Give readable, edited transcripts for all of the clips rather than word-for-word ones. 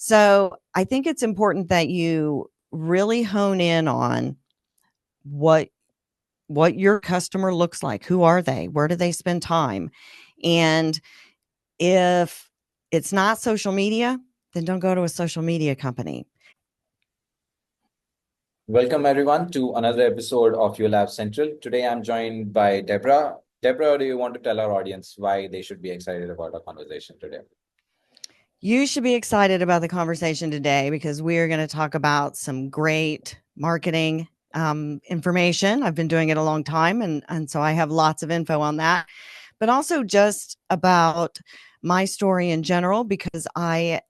So I think it's important that you really hone in on what your customer looks like. Who are they? Where do they spend time? And if it's not social media, then don't go to a social media company. Welcome everyone to another episode of Your Lab Central. Today I'm joined by Debra. Debra, do you want to tell our audience why they should be excited about our conversation today? You should be excited about the conversation today because we are going to talk about some great marketing information. I've been doing it a long time, and so I have lots of info on that, but also just about my story in general because I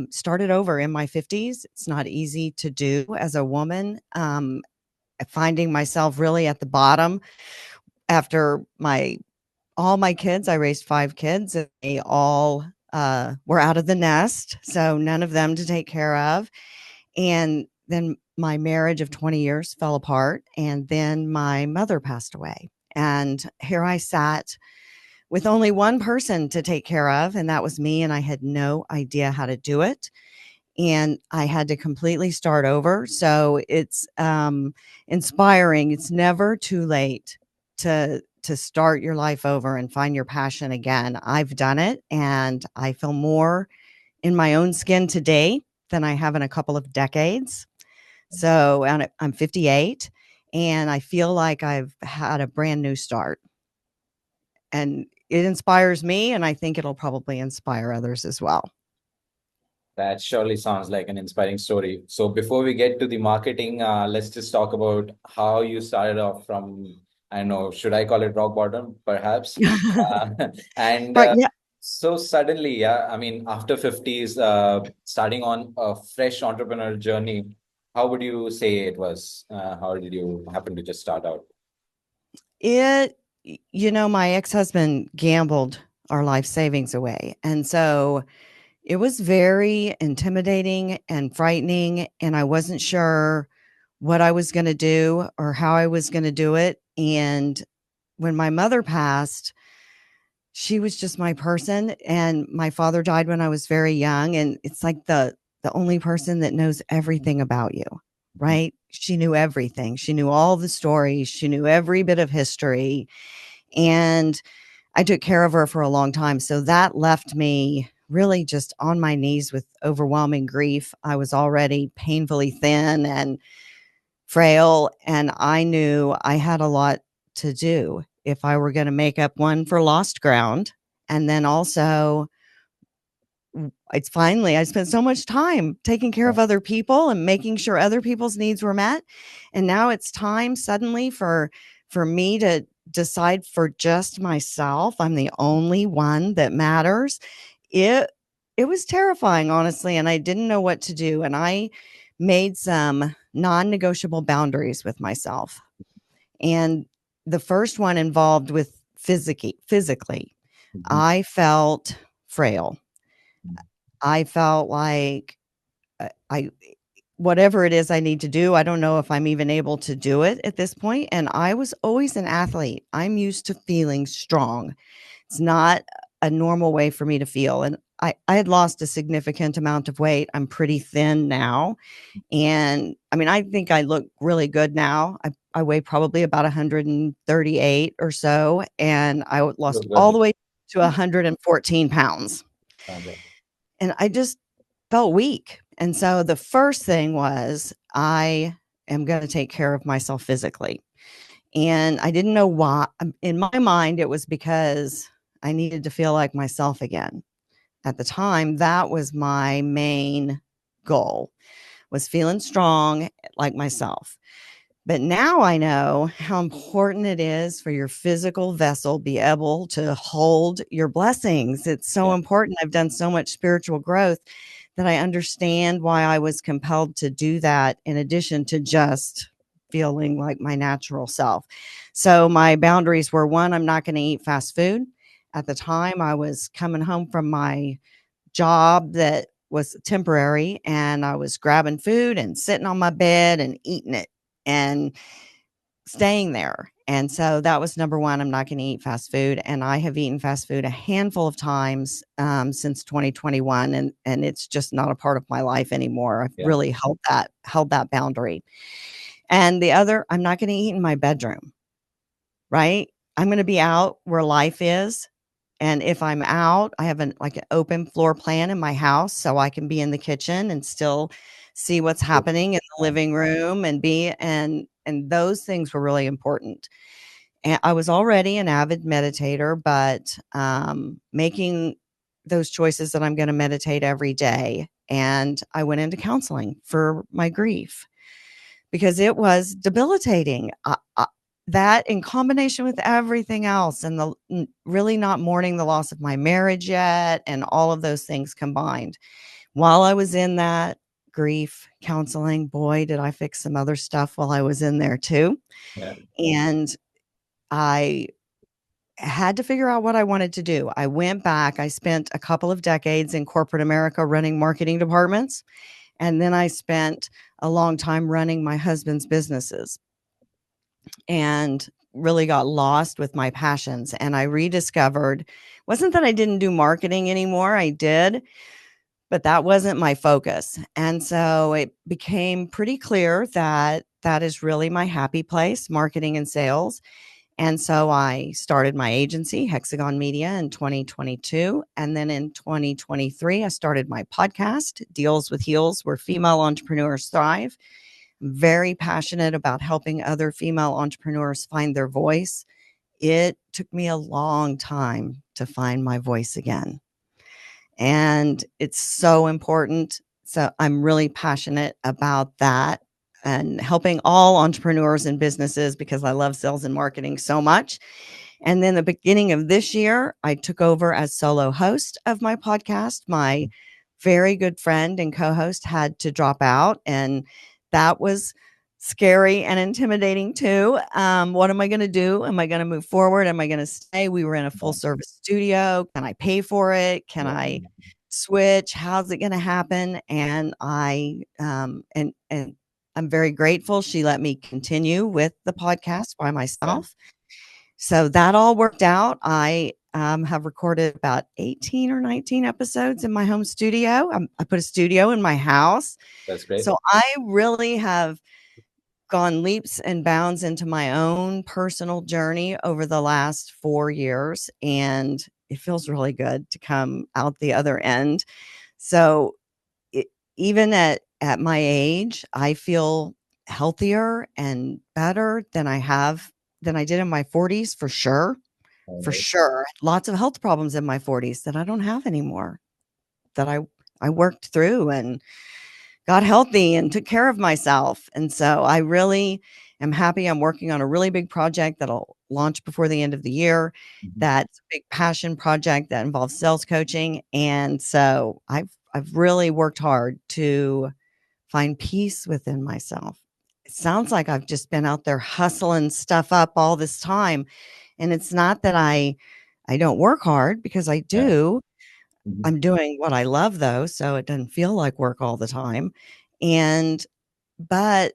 started over in my 50s. It's not easy to do as a woman, finding myself really at the bottom after all my kids. I raised 5 kids, and they all were out of the nest, so none of them to take care of. And then my marriage of 20 years fell apart, and then my mother passed away. And here I sat with only one person to take care of, and that was me, and I had no idea how to do it. And I had to completely start over. So it's inspiring. It's never too late to start your life over and find your passion again. I've done it, and I feel more in my own skin today than I have in a couple of decades. So and I'm 58, and I feel like I've had a brand new start. And it inspires me, and I think it'll probably inspire others as well. That surely sounds like an inspiring story. So before we get to the marketing, let's just talk about how you started off from, I don't know, should I call it rock bottom, perhaps? Uh, and Right, yeah. so suddenly, yeah, I mean, after 50s, starting on a fresh entrepreneur journey, how would you say it was? How did you happen to just start out? My ex-husband gambled our life savings away, and so it was very intimidating and frightening, and I wasn't sure what I was gonna do or how I was gonna do it. And when my mother passed, she was just my person, and my father died when I was very young, and it's like the only person that knows everything about you, right? She knew everything. She knew all the stories. She knew every bit of history, and I took care of her for a long time. So that left me really just on my knees with overwhelming grief. I was already painfully thin and frail, and I knew I had a lot to do if I were going to make up one for lost ground. And then also, it's finally, I spent so much time taking care of other people and making sure other people's needs were met. And now it's time suddenly for me to decide for just myself. I'm the only one that matters. It it was terrifying, honestly, and I didn't know what to do. And I made some non-negotiable boundaries with myself. And the first one involved with physically. Mhm. I felt frail. I felt like I whatever it is I need to do, I don't know if I'm even able to do it at this point. And I was always an athlete. I'm used to feeling strong. It's not a normal way for me to feel. And I had lost a significant amount of weight. I'm pretty thin now. And I mean, I think I look really good now. I weigh probably about 138 or so. And I lost Look all the good. way to 114 pounds. Okay. And I just felt weak. And so the first thing was I am going to take care of myself physically. And I didn't know why. In my mind, it was because I needed to feel like myself again. At the time, that was my main goal, was feeling strong like myself. But now I know how important it is for your physical vessel be able to hold your blessings. It's so Yeah. important. I've done so much spiritual growth that I understand why I was compelled to do that in addition to just feeling like my natural self. So my boundaries were, one, I'm not going to eat fast food. At the time, I was coming home from my job that was temporary, and I was grabbing food and sitting on my bed and eating it and staying there. And so that was number one. I'm not going to eat fast food. And I have eaten fast food a handful of times since 2021, and it's just not a part of my life anymore. I've Yeah. really held that boundary. And the other, I'm not going to eat in my bedroom, right? I'm going to be out where life is. And if I'm out, I have an open floor plan in my house so I can be in the kitchen and still see what's happening in the living room and and those things were really important. And I was already an avid meditator, but making those choices that I'm going to meditate every day. And I went into counseling for my grief because it was debilitating. That in combination with everything else and really not mourning the loss of my marriage yet and all of those things combined. While I was in that grief counseling, boy, did I fix some other stuff while I was in there too. Yeah. And I had to figure out what I wanted to do. I went back. I spent a couple of decades in corporate America running marketing departments. And then I spent a long time running my husband's businesses and really got lost with my passions. And I rediscovered, wasn't that I didn't do marketing anymore. I did, but that wasn't my focus. And so it became pretty clear that that is really my happy place, marketing and sales. And so I started my agency, Hexagon Media, in 2022. And then in 2023, I started my podcast, Deals with Heels, where female entrepreneurs thrive. I'm very passionate about helping other female entrepreneurs find their voice. It took me a long time to find my voice again. And it's so important. So I'm really passionate about that and helping all entrepreneurs and businesses because I love sales and marketing so much. And then the beginning of this year, I took over as solo host of my podcast. My very good friend and co-host had to drop out, and that was scary and intimidating too. What am I going to do? Am I going to move forward? Am I going to stay? We were in a full service studio. Can I pay for it? Can I switch? How's it going to happen? And and I'm very grateful she let me continue with the podcast by Yeah. myself. So that all worked out. I have recorded about 18 or 19 episodes in my home studio. I put a studio in my house. That's great. So I really have gone leaps and bounds into my own personal journey over the last 4 years. And it feels really good to come out the other end. So it, even at my age, I feel healthier and better than I did in my 40s for sure. All For right. sure. Lots of health problems in my 40s that I don't have anymore, that I worked through and got healthy and took care of myself. And so I really am happy. I'm working on a really big project that'll launch before the end of the year. Mhm. That's a big passion project that involves sales coaching. And so I've really worked hard to find peace within myself. It sounds like I've just been out there hustling stuff up all this time. And it's not that I don't work hard because I Yeah. do. Mhm. I'm doing what I love though, so it doesn't feel like work all the time. And but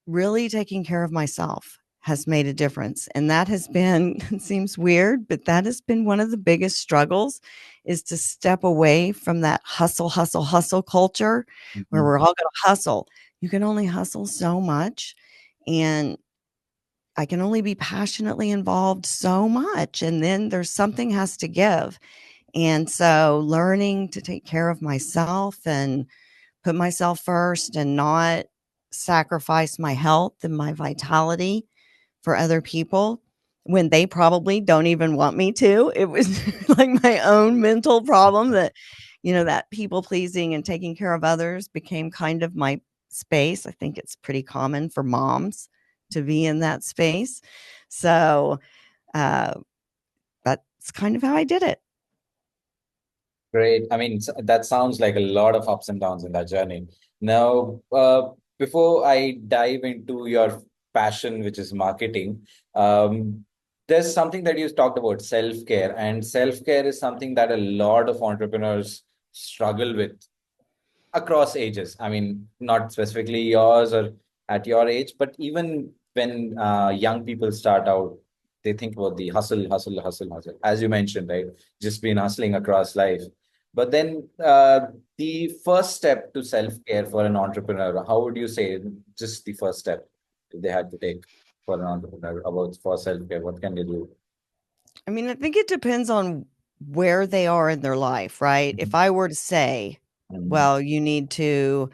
really taking care of myself has made a difference. And that has been, it seems weird, but that has been one of the biggest struggles is to step away from that hustle, hustle, hustle culture where Mhm. we're all going to hustle. You can only hustle so much. And I can only be passionately involved so much. And then there's something has to give. And so learning to take care of myself and put myself first and not sacrifice my health and my vitality for other people when they probably don't even want me to. It was like my own mental problem that, that people pleasing and taking care of others became kind of my space. I think it's pretty common for moms to be in that space. So, uh, that's kind of how I did it. Great. I mean, that sounds like a lot of ups and downs in that journey. Now, before I dive into your passion, which is marketing, there's something that you talked about, self-care. And self-care is something that a lot of entrepreneurs struggle with across ages. I mean, not specifically yours or at your age, but even when young people start out, they think about the hustle, hustle, hustle, hustle, as you mentioned, right? Just been hustling across life. But then the first step to self-care for an entrepreneur, how would you say just the first step they had to take for an entrepreneur about for self-care? What can they do? I mean, I think it depends on where they are in their life, right? If Mhm. I were to say, Mhm. well, you need to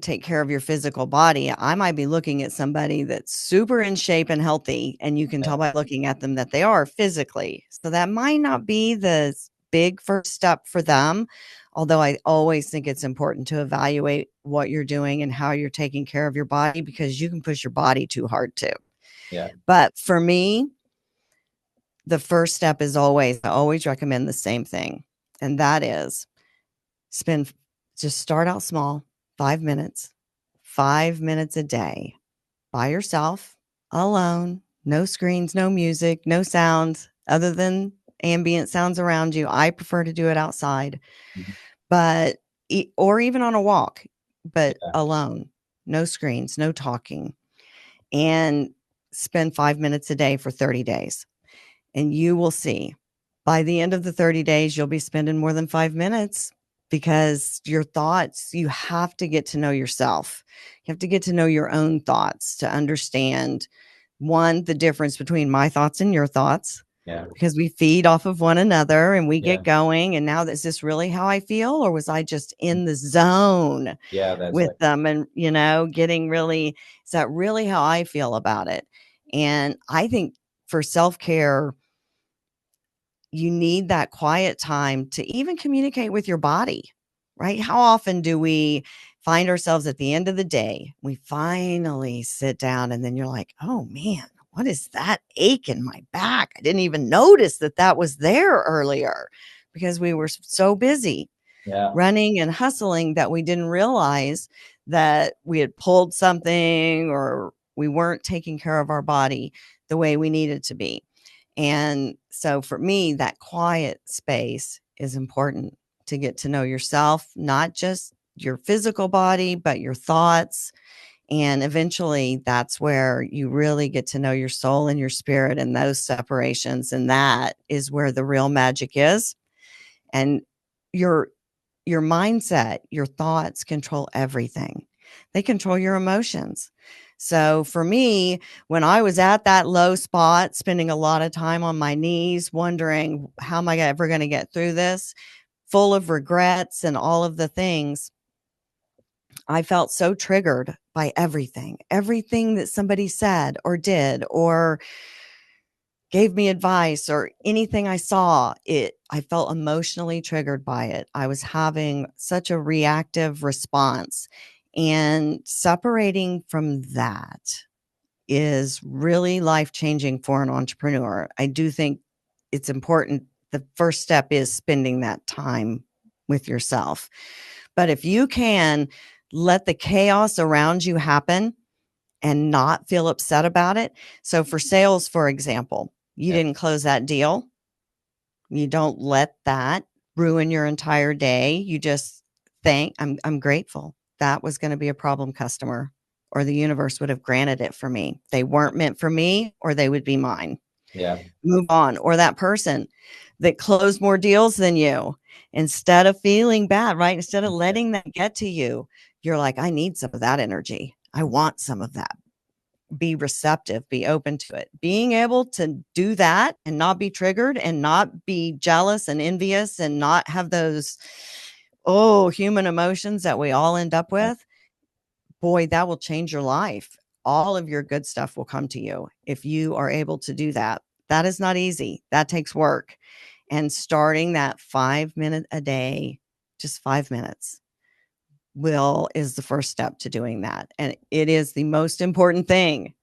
take care of your physical body, I might be looking at somebody that's super in shape and healthy, and you can Yeah, tell by looking at them that they are physically. So that might not be the big first step for them. Although I always think it's important to evaluate what you're doing and how you're taking care of your body because you can push your body too hard too. yeah, But for me, the first step is always, I always recommend the same thing. And that is spend, just start out small, 5 minutes, 5 minutes a day by yourself, alone, no screens, no music, no sounds other than ambient sounds around you. I prefer to do it outside, mhm, but, or even on a walk, but yeah, alone, no screens, no talking, and spend 5 minutes a day for 30 days. And you will see by the end of the 30 days, you'll be spending more than 5 minutes because your thoughts, you have to get to know yourself. You have to get to know your own thoughts to understand one, the difference between my thoughts and your thoughts, yeah, because we feed off of one another and we yeah, get going. And now, is this really how I feel? Or was I just in the zone yeah. That's with right. them and, getting really, is that really how I feel about it? And I think for self care, you need that quiet time to even communicate with your body, right? How often do we find ourselves at the end of the day? We finally sit down and then you're like, oh man, what is that ache in my back? I didn't even notice that that was there earlier because we were so busy Yeah, running and hustling that we didn't realize that we had pulled something or we weren't taking care of our body the way we needed to be. And so for me, that quiet space is important to get to know yourself, not just your physical body, but your thoughts. And eventually, that's where you really get to know your soul and your spirit and those separations. And that is where the real magic is. And your your mindset, your thoughts control everything. They control your emotions. So for me, when I was at that low spot, spending a lot of time on my knees, wondering how am I ever going to get through this, full of regrets and all of the things, I felt so triggered by everything that somebody said or did or gave me advice or anything I saw, I felt emotionally triggered by it. I was having such a reactive response. And separating from that is really life-changing for an entrepreneur. I do think it's important. The first step is spending that time with yourself. But if you can let the chaos around you happen and not feel upset about it. So for sales, for example, you yeah, didn't close that deal. You don't let that ruin your entire day. You just think, I'm grateful. That was going to be a problem customer, or the universe would have granted it for me. They weren't meant for me, or they would be mine. yeah, Move on. Or that person that closed more deals than you, instead of feeling bad, right? Instead of yeah, letting that get to you, you're like, I need some of that energy. I want some of that. Be receptive, be open to it. Being able to do that and not be triggered and not be jealous and envious and not have those, oh, human emotions that we all end up yeah. with, boy, that will change your life. All of your good stuff will come to you if you are able to do that. That is not easy. That takes work. And starting that 5 minute a day, just 5 minutes, will is the first step to doing that. And it is the most important thing.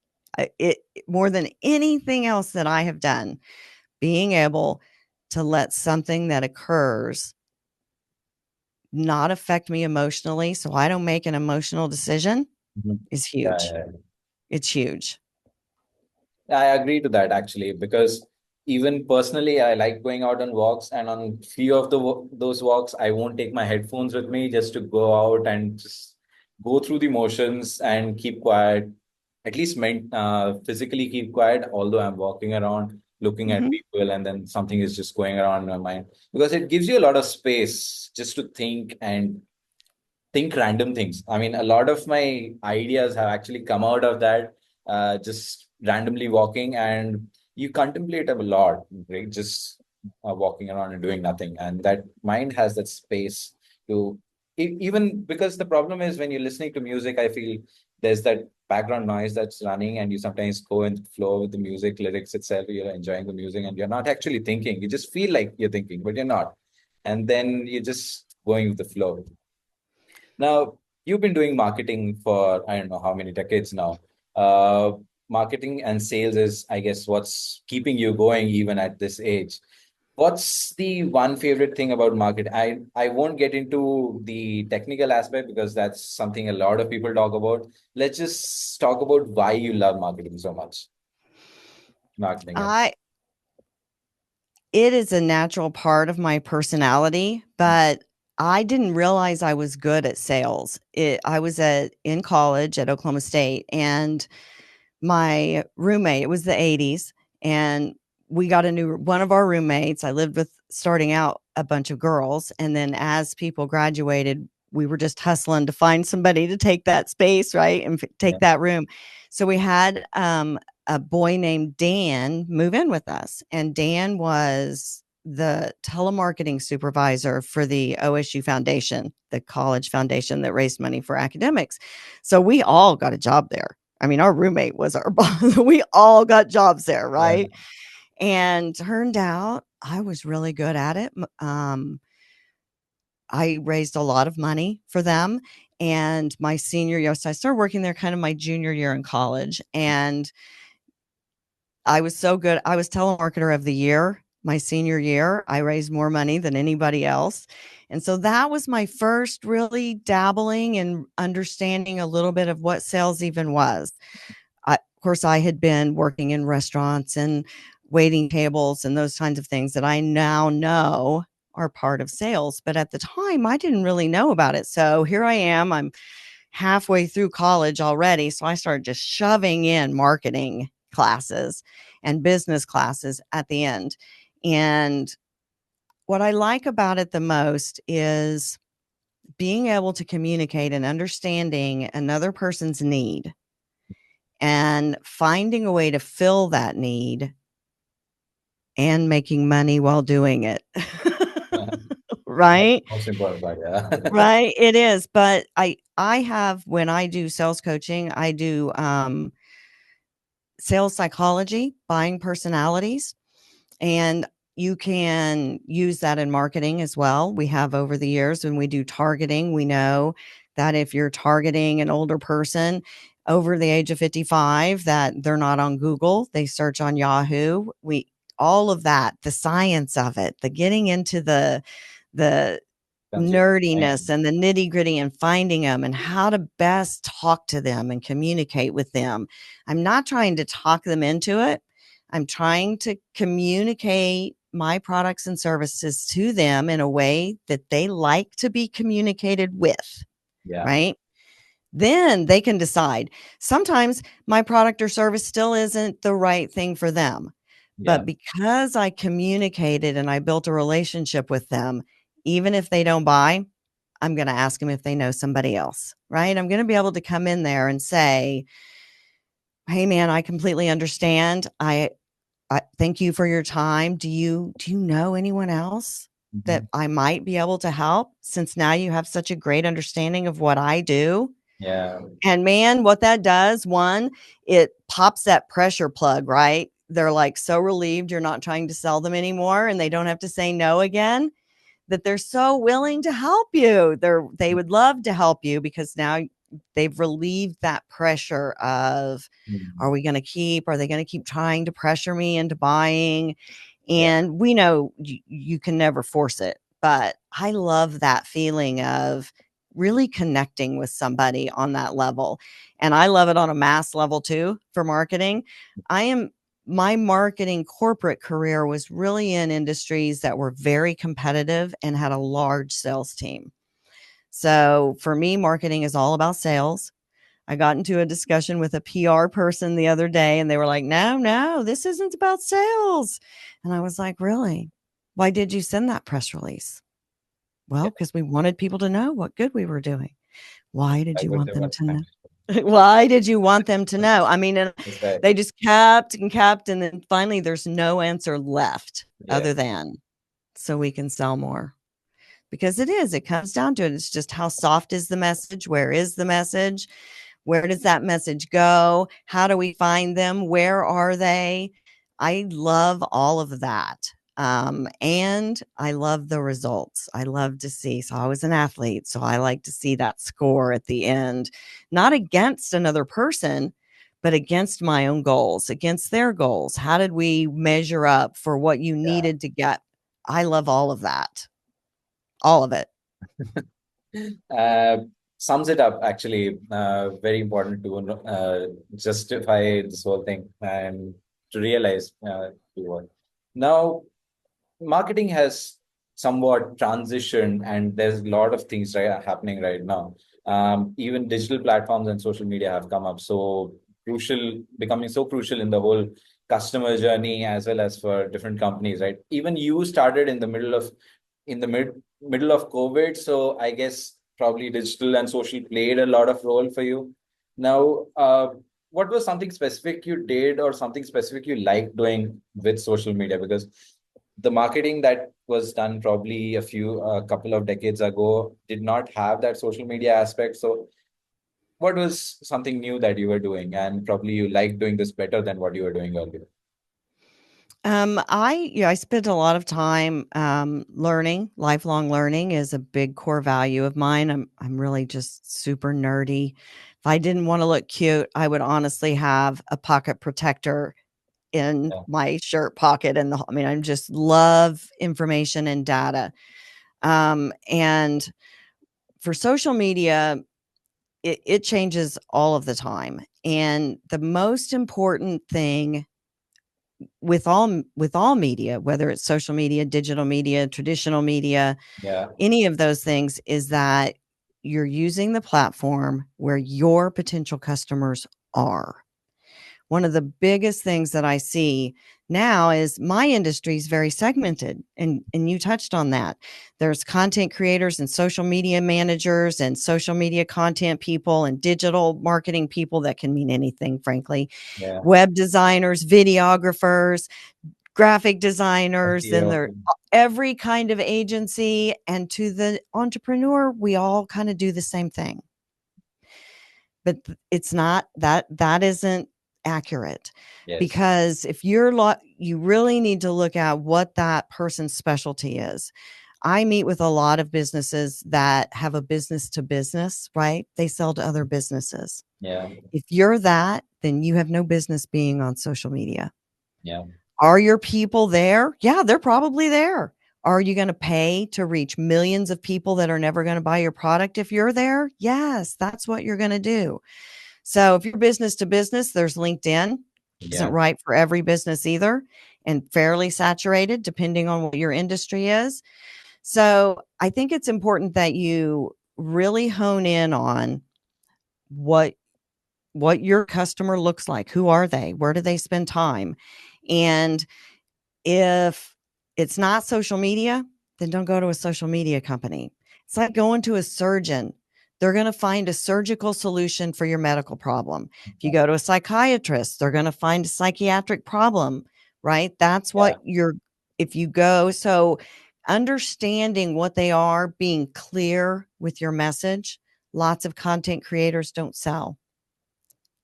It more than anything else that I have done, being able to let something that occurs not affect me emotionally so I don't make an emotional decision Mhm. is Yeah, huge. yeah. It's huge. I agree to that actually, because even personally, I like going out on walks, and on few of those walks, I won't take my headphones with me just to go out and just go through the motions and keep quiet. at least physically keep quiet, although I'm walking around looking at Mhm. people and then something is just going around in my mind, because it gives you a lot of space just to think random things. I mean, a lot of my ideas have actually come out of that, just randomly walking, and you contemplate a lot, right? Just walking around and doing nothing. And that mind has that space to, even because the problem is when you're listening to music, I feel there's that background noise that's running, and you sometimes go and flow with the music lyrics itself. You're enjoying the music and you're not actually thinking. You just feel like you're thinking, but you're not. And then you're just going with the flow. Now, you've been doing marketing for I don't know how many decades now. Uh, Marketing and sales is, I guess, what's keeping you going even at this age. What's the one favorite thing about market? I won't get into the technical aspect because that's something a lot of people talk about. Let's just talk about why you love marketing so much. Marketing and I It is a natural part of my personality, but I didn't realize I was good at sales. I was in college at Oklahoma State, and my roommate, it was the '80s, and we got a new one of our roommates. I lived with, starting out, a bunch of girls, and then as people graduated, we were just hustling to find somebody to take that space, right, and yeah, take that room. So we had a boy named Dan move in with us, and Dan was the telemarketing supervisor for the OSU Foundation, the college foundation that raised money for academics. So we all got a job there. I mean, our roommate was our boss. We all got jobs there, yeah, right? And turned out I was really good at it. I raised a lot of money for them. And my senior year, so I started working there kind of my junior year in college. And I was so good. I was telemarketer of the year my senior year. I raised more money than anybody else. And so that was my first really dabbling and understanding a little bit of what sales even was. Of course, I had been working in restaurants and waiting tables and those kinds of things that I now know are part of sales. But at the time, I didn't really know about it. So here I am. I'm halfway through college already. So I started just shoving in marketing classes and business classes at the end. And what I like about it the most is being able to communicate and understanding another person's need and finding a way to fill that need and making money while doing it. yeah. That's Right? the most important part. Yeah. Right, it is, but I have, when I do sales coaching, I do, sales psychology, buying personalities, and you can use that in marketing as well. We have over the years when we do targeting, we know that if you're targeting an older person over the age of 55, that they're not on Google, they search on Yahoo. We All of that, the science of it, the getting into the Consumer nerdiness mind. and the nitty-gritty and finding them and how to best talk to them and communicate with them. I'm not trying to talk them into it. I'm trying to communicate my products and services to them in a way that they like to be communicated with, Yeah. right? Then they can decide. Sometimes my product or service still isn't the right thing for them. Yeah. But because I communicated and I built a relationship with them, even if they don't buy, I'm going to ask them if they know somebody else, right? I'm going to be able to come in there and say, "Hey man, I completely understand. I thank you for your time. Do you know anyone else that Mhm. I might be able to help, since now you have such a great understanding of what I do?" Yeah. And man, what that does, one, it pops that pressure plug, right? They're like so relieved you're not trying to sell them anymore and they don't have to say no again, that they're so willing to help you. They would love to help you because now they've relieved that pressure of, Mhm. are they going to keep trying to pressure me into buying? Yeah. And we know you can never force it, but I love that feeling of really connecting with somebody on that level. And I love it on a mass level too for marketing. I am My marketing corporate career was really in industries that were very competitive and had a large sales team. So for me, marketing is all about sales. I got into a discussion with a PR person the other day, and they were like, no, no, this isn't about sales. And I was like, really? Why did you send that press release? Well, Yeah, because we wanted people to know what good we were doing. Why did I you would want they them want to to know? manage. Why did you want them to know? I mean, and That's right. they just kept and kept, and then finally there's no answer left Yeah, other than so we can sell more. Because it comes down to it. It's just how soft is the message? Where is the message? Where does that message go? How do we find them? Where are they? I love all of that. And I love the results. I love to see. So I was an athlete. So I like to see that score at the end, not against another person, but against my own goals, against their goals. How did we measure up for what you yeah. needed to get? I love all of that, all of it. Uh, Sums it up actually. Very important to justify this whole thing and to realize what. Now, marketing has somewhat transitioned, and there's a lot of things happening right now. Even digital platforms and social media have come up so crucial, becoming so crucial in the whole customer journey as well as for different companies, right? Even you started in the middle of COVID, so I guess probably digital and social played a lot of role for you. Now, what was something specific you did or something specific you liked doing with social media? Because the marketing that was done probably a couple of decades ago did not have that social media aspect. So what was something new that you were doing, and probably you liked doing this better than what you were doing earlier? I spent a lot of time learning. Lifelong learning is a big core value of mine. I'm really just super nerdy. If I didn't want to look cute, I would honestly have a pocket protector in Yeah, my shirt pocket. And I mean, I just love information and data. And for social media, it changes all of the time. And the most important thing with all media, whether it's social media, digital media, traditional media, yeah, any of those things, is that you're using the platform where your potential customers are. One of the biggest things that I see now is my industry is very segmented, and you touched on that. There's content creators and social media managers and social media content people and digital marketing people that can mean anything, frankly. yeah. Web designers, videographers, graphic designers, then SEO. there every kind of agency, and to the entrepreneur, we all kind of do the same thing. But it's not that isn't accurate, Yes. because if you really need to look at what that person's specialty is. I meet with a lot of businesses that have a business to business, right? They sell to other businesses. Yeah. If you're that, then you have no business being on social media. Yeah. Are your people there? Yeah, they're probably there. Are you going to pay to reach millions of people that are never going to buy your product if you're there? Yes, that's what you're going to do. So if you're business to business, there's LinkedIn, which isn't Yeah. right for every business either, and fairly saturated depending on what your industry is. So I think it's important that you really hone in on what what your customer looks like. Who are they? Where do they spend time? And if it's not social media, then don't go to a social media company. It's like going to a surgeon. They're going to find a surgical solution for your medical problem. If you go to a psychiatrist, they're going to find a psychiatric problem, right? That's Yeah. what if you go. So understanding what they are, being clear with your message. Lots of content creators don't sell,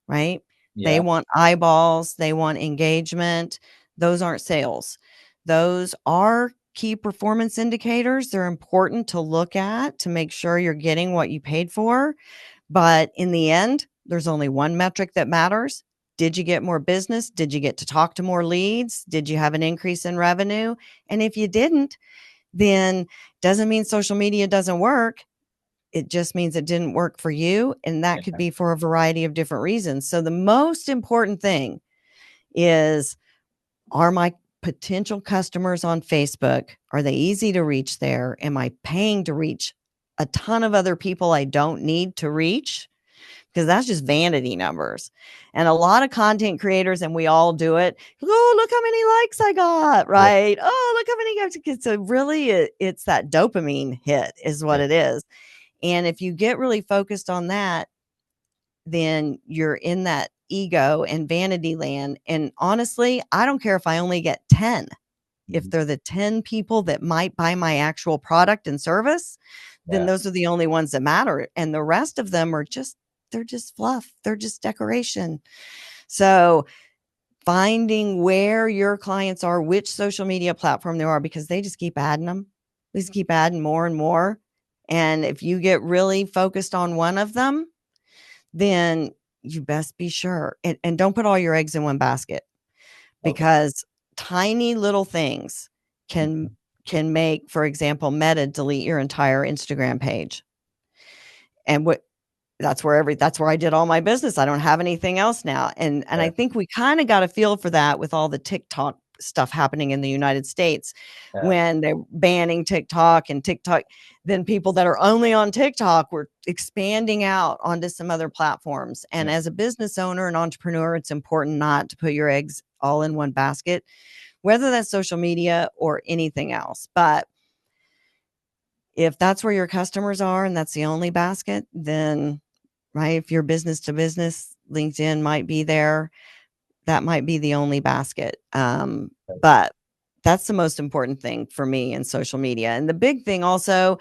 right? They Yeah. want eyeballs, they want engagement. Those aren't sales. Those are key performance indicators. They're important to look at to make sure you're getting what you paid for. But in the end, there's only one metric that matters. Did you get more business? Did you get to talk to more leads? Did you have an increase in revenue? And if you didn't, then doesn't mean social media doesn't work. It just means it didn't work for you, and that could Yeah. be for a variety of different reasons. So the most important thing is, are my potential customers on Facebook, are they easy to reach there? Am I paying to reach a ton of other people I don't need to reach? because that's just vanity numbers. And a lot of content creators, and we all do it. Oh, look how many likes I got, Yeah. right? Oh, look how many guys. So really, it's that dopamine hit is what Yeah. it is. And if you get really focused on that, then you're in that ego and vanity land. And honestly, I don't care if I only get 10. If Mhm. they're the 10 people that might buy my actual product and service, then Yeah. those are the only ones that matter. And the rest of them are just, they're just fluff. They're just decoration. So finding where your clients are, which social media platform they are, because they just keep adding them. They just keep adding more and more. And if you get really focused on one of them, then you best be sure. And don't put all your eggs in one basket, Okay. because tiny little things can Mhm. can make, for example, Meta delete your entire Instagram page. And what that's where I did all my business. I don't have anything else now. And I Yeah. think we kind of got a feel for that with all the TikTok stuff happening in the United States Yeah. when they're banning TikTok, and TikTok, then people that are only on TikTok were expanding out onto some other platforms. And Yeah. as a business owner and entrepreneur, it's important not to put your eggs all in one basket, whether that's social media or anything else. But if that's where your customers are and that's the only basket, then right, if you're business to business, LinkedIn might be there. That might be the only basket. But that's the most important thing for me in social media. And the big thing also,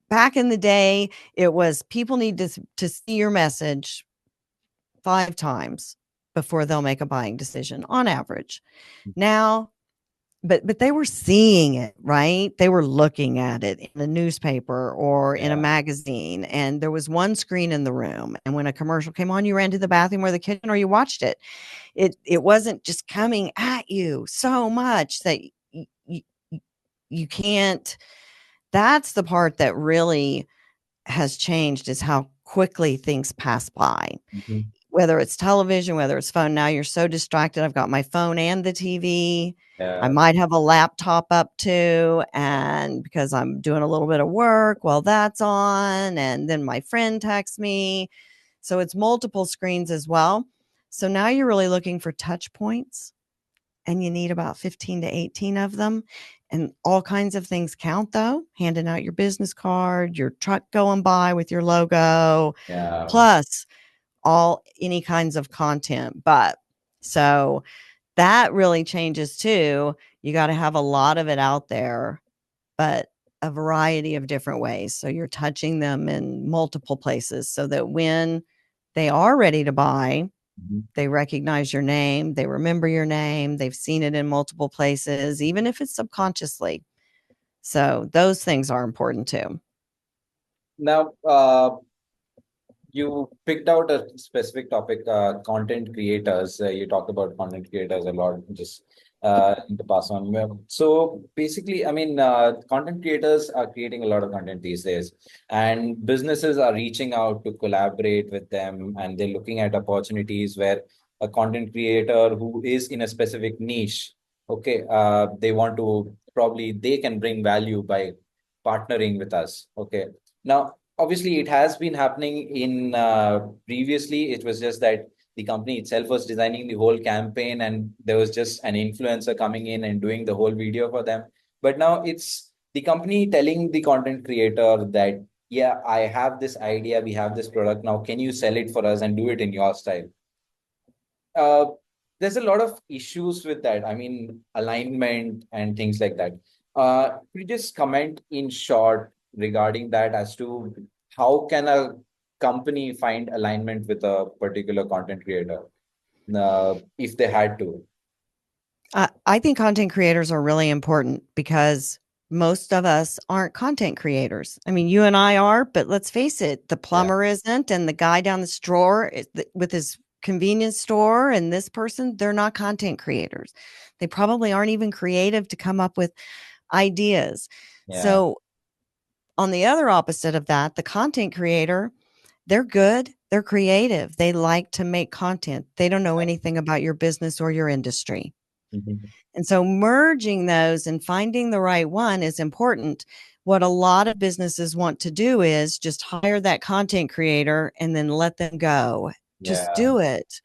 back in the day, it was people need to see your message 5 times before they'll make a buying decision on average. Now, but they were seeing it, right? They were looking at it in a newspaper or in a Yeah. magazine, and there was one screen in the room. And when a commercial came on, you ran to the bathroom or the kitchen or you watched it. It wasn't just coming at you so much that you, you can't. That's the part that really has changed, is how quickly things pass by, Mhm. whether it's television, whether it's phone. Now you're so distracted. I've got my phone and the TV. I Yeah. might have a laptop up too. And because I'm doing a little bit of work while that's on, and then my friend texts me. So it's multiple screens as well. So now you're really looking for touch points, and you need about 15 to 18 of them. And all kinds of things count, though, handing out your business card, your truck going by with your logo, Yeah. plus all any kinds of content. But so that really changes too. You got to have a lot of it out there, but a variety of different ways. So you're touching them in multiple places so that when they are ready to buy, Mhm. they recognize your name, they remember your name, they've seen it in multiple places, even if it's subconsciously. So those things are important too. Now, you picked out a specific topic, content creators. You talked about content creators a lot, just in the past on. Well, so basically, I mean, content creators are creating a lot of content these days, and businesses are reaching out to collaborate with them, and they're looking at opportunities where a content creator who is in a specific niche, okay, they want to probably they can bring value by partnering with us. Okay. Now, obviously, it has been happening in previously. It was just that the company itself was designing the whole campaign, and there was just an influencer coming in and doing the whole video for them. But now it's the company telling the content creator that, yeah, I have this idea, we have this product. Now, can you sell it for us and do it in your style? uh, there's a lot of issues with that. I mean, alignment and things like that. Could you just comment in short regarding that as to how can a company find alignment with a particular content creator, if they had to? I think content creators are really important because most of us aren't content creators. I mean, you and I are, but let's face it, the Yeah, plumber isn't, and the guy down the store with his convenience store, and this person, they're not content creators. They probably aren't even creative to come up with ideas. yeah, So, on the other opposite of that, the content creator, they're good, they're creative, they like to make content. They don't know anything about your business or your industry. mhm, And so merging those and finding the right one is important. What a lot of businesses want to do is just hire that content creator and then let them go. Just Yeah. do it.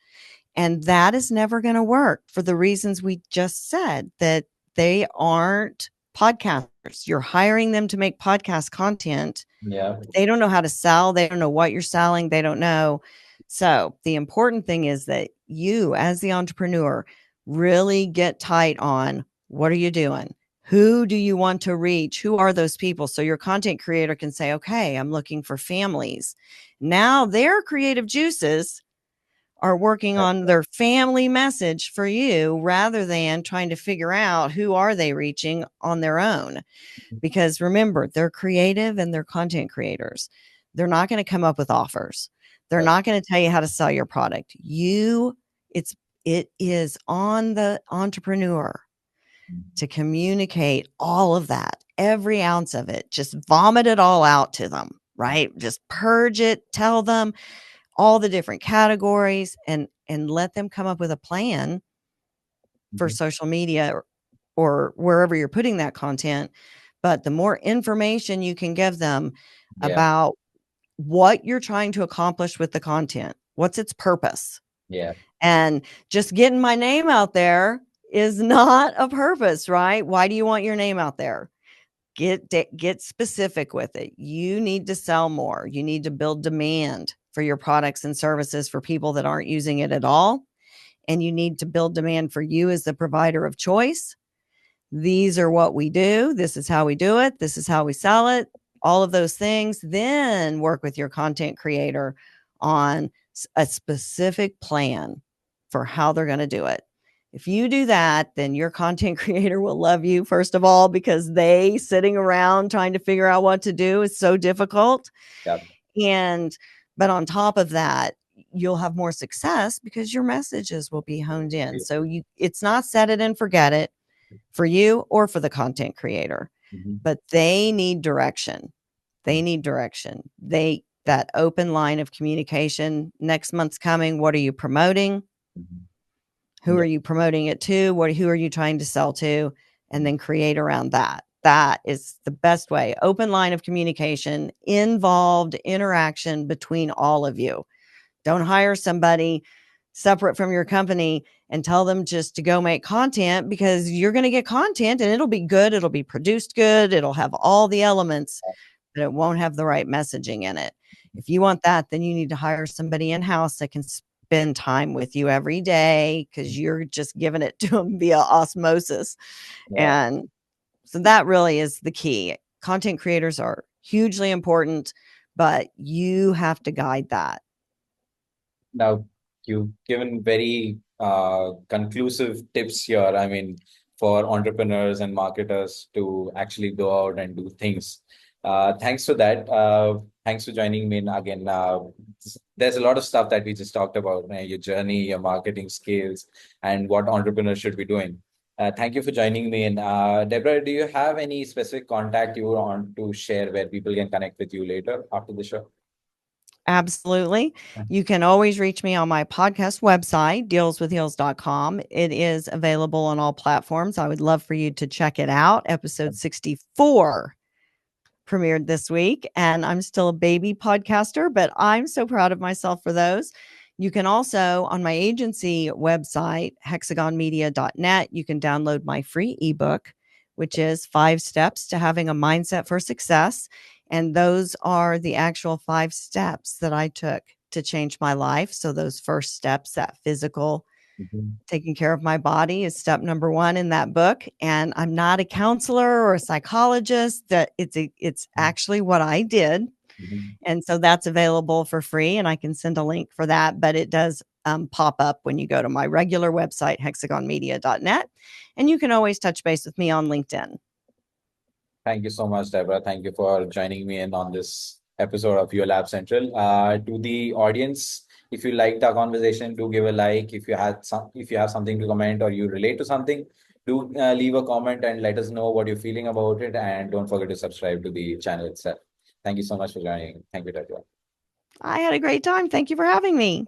And that is never going to work for the reasons we just said, that they aren't podcasters. You're hiring them to make podcast content. Yeah. They don't know how to sell. They don't know what you're selling. They don't know. So the important thing is that you, as the entrepreneur, really get tight on what are you doing? Who do you want to reach? Who are those people? So your content creator can say, okay, I'm looking for families. Now their creative juices are working on their family message for you rather than trying to figure out who are they reaching on their own. Because remember, they're creative and they're content creators. They're not going to come up with offers. They're That's not going to tell you how to sell your product. It's it is on the entrepreneur to communicate all of that, every ounce of it. Just vomit it all out to them, right? Just purge it, tell them all the different categories and let them come up with a plan for Mhm. social media or wherever you're putting that content. But the more information you can give them Yeah. about what you're trying to accomplish with the content, what's its purpose? Yeah. And just getting my name out there is not a purpose, right? Why do you want your name out there? Get specific with it. You need to sell more. You need to build demand for your products and services for people that aren't using it at all. And you need to build demand for you as the provider of choice. These are what we do. This is how we do it. This is how we sell it. All of those things. Then work with your content creator on a specific plan for how they're going to do it. If you do that, then your content creator will love you, first of all, because they sitting around trying to figure out what to do is so difficult. Yeah. And, but on top of that, you'll have more success because your messages will be honed in. So it's not set it and forget it for you or for the content creator, Mhm. but they need direction. They need direction. That open line of communication. Next month's coming. What are you promoting? Mhm. Who are Yeah. you promoting it to? Who are you trying to sell to? And then create around that. That is the best way. Open line of communication, involved interaction between all of you. Don't hire somebody separate from your company and tell them just to go make content, because you're going to get content and it'll be good. It'll be produced good. It'll have all the elements, but it won't have the right messaging in it. If you want that, then you need to hire somebody in house that can spend time with you every day, because you're just giving it to them via osmosis. Yeah. And so that really is the key. Content creators are hugely important, but you have to guide that. Now, you've given very conclusive tips here. I mean, for entrepreneurs and marketers to actually go out and do things. Thanks for that. Thanks for joining me in again. There's a lot of stuff that we just talked about, your journey, your marketing skills, and what entrepreneurs should be doing. Thank you for joining me. And Deborah, do you have any specific contact you want to share where people can connect with you later after the show? Absolutely. You can always reach me on my podcast website, dealswithheels.com. It is available on all platforms. I would love for you to check it out. Episode 64 premiered this week, and I'm still a baby podcaster, but I'm so proud of myself for those. You can also, on my agency website, hexagonmedia.net, you can download my free ebook, which is 5 steps to having a mindset for success. And those are the actual 5 steps that I took to change my life. So, those first steps, that physical, Mhm. taking care of my body, is step number one in that book. And I'm not a counselor or a psychologist. That it's actually what I did. Mhm. And so that's available for free, and I can send a link for that. But it does pop up when you go to my regular website, hexagonmedia.net. And you can always touch base with me on LinkedIn. Thank you so much, Deborah. Thank you for joining me in on this episode of Your Lab Central. To the audience, if you liked our conversation, do give a like. If you have something to comment or you relate to something, do leave a comment and let us know what you're feeling about it. And don't forget to subscribe to the channel itself. Thank you so much for joining. Thank you, Deborah. I had a great time. Thank you for having me.